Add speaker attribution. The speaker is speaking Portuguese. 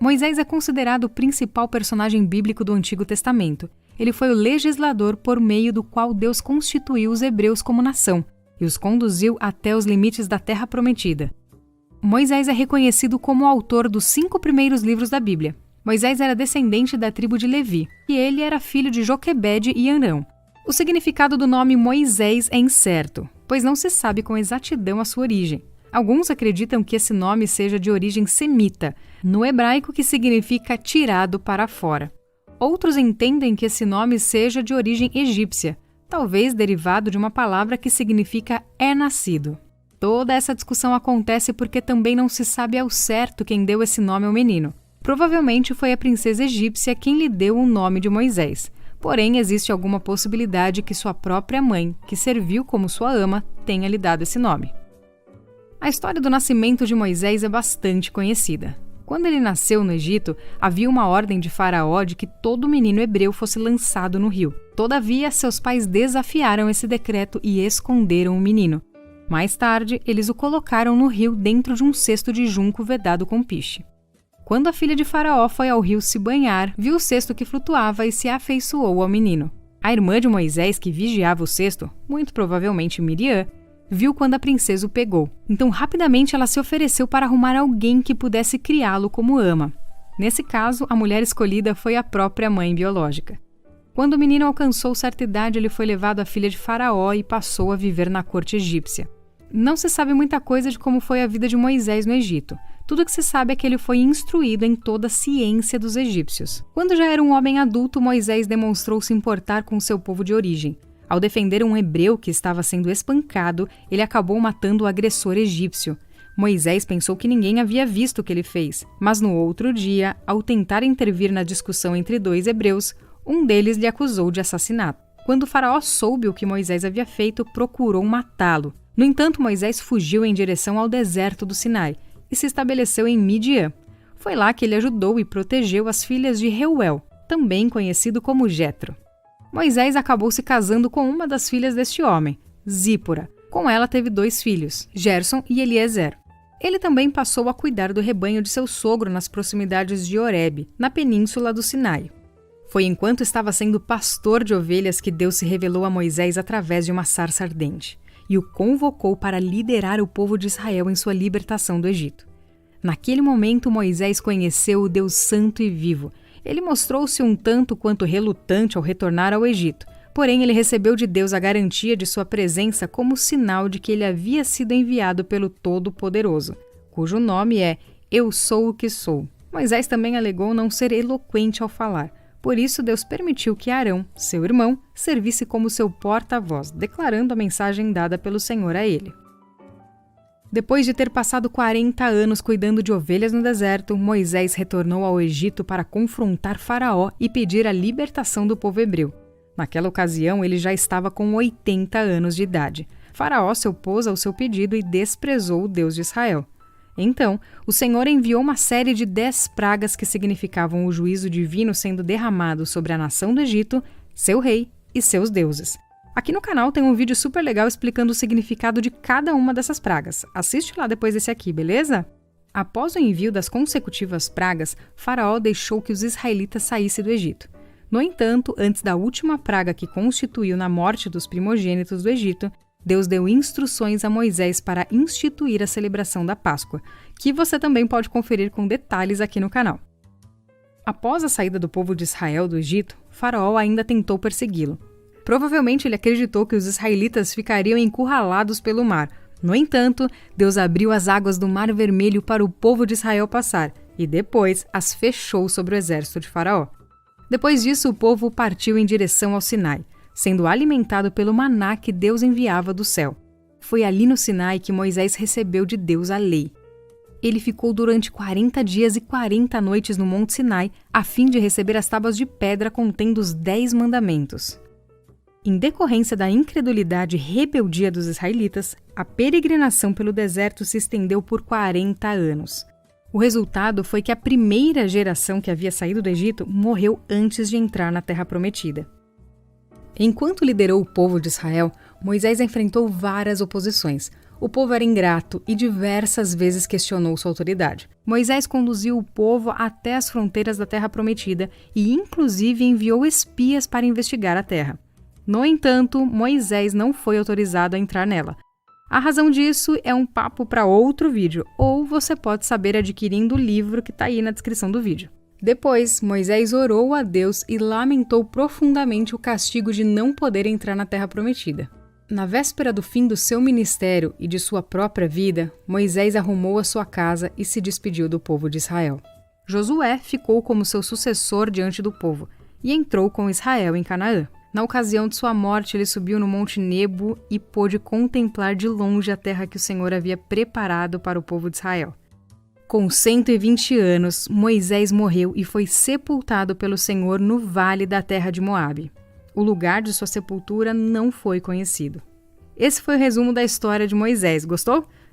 Speaker 1: Moisés é considerado o principal personagem bíblico do Antigo Testamento. Ele foi o legislador por meio do qual Deus constituiu os hebreus como nação e os conduziu até os limites da Terra Prometida. Moisés é reconhecido como o autor dos 5 primeiros livros da Bíblia. Moisés era descendente da tribo de Levi, e ele era filho de Joquebede e Arão. O significado do nome Moisés é incerto, pois não se sabe com exatidão a sua origem. Alguns acreditam que esse nome seja de origem semita, no hebraico que significa tirado para fora. Outros entendem que esse nome seja de origem egípcia, talvez derivado de uma palavra que significa é nascido. Toda essa discussão acontece porque também não se sabe ao certo quem deu esse nome ao menino. Provavelmente foi a princesa egípcia quem lhe deu o nome de Moisés. Porém, existe alguma possibilidade que sua própria mãe, que serviu como sua ama, tenha lhe dado esse nome. A história do nascimento de Moisés é bastante conhecida. Quando ele nasceu no Egito, havia uma ordem de Faraó de que todo menino hebreu fosse lançado no rio. Todavia, seus pais desafiaram esse decreto e esconderam o menino. Mais tarde, eles o colocaram no rio dentro de um cesto de junco vedado com piche. Quando a filha de Faraó foi ao rio se banhar, viu o cesto que flutuava e se afeiçoou ao menino. A irmã de Moisés, que vigiava o cesto, muito provavelmente Miriam, viu quando a princesa o pegou. Então, rapidamente, ela se ofereceu para arrumar alguém que pudesse criá-lo como ama. Nesse caso, a mulher escolhida foi a própria mãe biológica. Quando o menino alcançou certa idade, ele foi levado à filha de Faraó e passou a viver na corte egípcia. Não se sabe muita coisa de como foi a vida de Moisés no Egito. Tudo que se sabe é que ele foi instruído em toda a ciência dos egípcios. Quando já era um homem adulto, Moisés demonstrou se importar com seu povo de origem. Ao defender um hebreu que estava sendo espancado, ele acabou matando o agressor egípcio. Moisés pensou que ninguém havia visto o que ele fez, mas no outro dia, ao tentar intervir na discussão entre 2 hebreus, um deles lhe acusou de assassinato. Quando o faraó soube o que Moisés havia feito, procurou matá-lo. No entanto, Moisés fugiu em direção ao deserto do Sinai e se estabeleceu em Midian. Foi lá que ele ajudou e protegeu as filhas de Reuel, também conhecido como Jetro. Moisés acabou se casando com uma das filhas deste homem, Zípora. Com ela teve 2 filhos, Gerson e Eliezer. Ele também passou a cuidar do rebanho de seu sogro nas proximidades de Horebe, na península do Sinai. Foi enquanto estava sendo pastor de ovelhas que Deus se revelou a Moisés através de uma sarça ardente e o convocou para liderar o povo de Israel em sua libertação do Egito. Naquele momento, Moisés conheceu o Deus santo e vivo. Ele mostrou-se um tanto quanto relutante ao retornar ao Egito, porém ele recebeu de Deus a garantia de sua presença como sinal de que ele havia sido enviado pelo Todo-Poderoso, cujo nome é Eu Sou o que Sou. Moisés também alegou não ser eloquente ao falar. Por isso, Deus permitiu que Arão, seu irmão, servisse como seu porta-voz, declarando a mensagem dada pelo Senhor a ele. Depois de ter passado 40 anos cuidando de ovelhas no deserto, Moisés retornou ao Egito para confrontar Faraó e pedir a libertação do povo hebreu. Naquela ocasião, ele já estava com 80 anos de idade. Faraó se opôs ao seu pedido e desprezou o Deus de Israel. Então, o Senhor enviou uma série de 10 pragas que significavam o juízo divino sendo derramado sobre a nação do Egito, seu rei e seus deuses. Aqui no canal tem um vídeo super legal explicando o significado de cada uma dessas pragas. Assiste lá depois desse aqui, beleza? Após o envio das consecutivas pragas, Faraó deixou que os israelitas saíssem do Egito. No entanto, antes da última praga que constituiu na morte dos primogênitos do Egito, Deus deu instruções a Moisés para instituir a celebração da Páscoa, que você também pode conferir com detalhes aqui no canal. Após a saída do povo de Israel do Egito, Faraó ainda tentou persegui-lo. Provavelmente ele acreditou que os israelitas ficariam encurralados pelo mar. No entanto, Deus abriu as águas do Mar Vermelho para o povo de Israel passar e depois as fechou sobre o exército de Faraó. Depois disso, o povo partiu em direção ao Sinai, sendo alimentado pelo maná que Deus enviava do céu. Foi ali no Sinai que Moisés recebeu de Deus a lei. Ele ficou durante 40 dias e 40 noites no Monte Sinai, a fim de receber as tábuas de pedra contendo os 10 mandamentos. Em decorrência da incredulidade e rebeldia dos israelitas, a peregrinação pelo deserto se estendeu por 40 anos. O resultado foi que a primeira geração que havia saído do Egito morreu antes de entrar na Terra Prometida. Enquanto liderou o povo de Israel, Moisés enfrentou várias oposições. O povo era ingrato e diversas vezes questionou sua autoridade. Moisés conduziu o povo até as fronteiras da Terra Prometida e, inclusive, enviou espias para investigar a terra. No entanto, Moisés não foi autorizado a entrar nela. A razão disso é um papo para outro vídeo, ou você pode saber adquirindo o livro que está aí na descrição do vídeo. Depois, Moisés orou a Deus e lamentou profundamente o castigo de não poder entrar na Terra Prometida. Na véspera do fim do seu ministério e de sua própria vida, Moisés arrumou a sua casa e se despediu do povo de Israel. Josué ficou como seu sucessor diante do povo e entrou com Israel em Canaã. Na ocasião de sua morte, ele subiu no Monte Nebo e pôde contemplar de longe a terra que o Senhor havia preparado para o povo de Israel. Com 120 anos, Moisés morreu e foi sepultado pelo Senhor no vale da terra de Moabe. O lugar de sua sepultura não foi conhecido. Esse foi o resumo da história de Moisés. Gostou?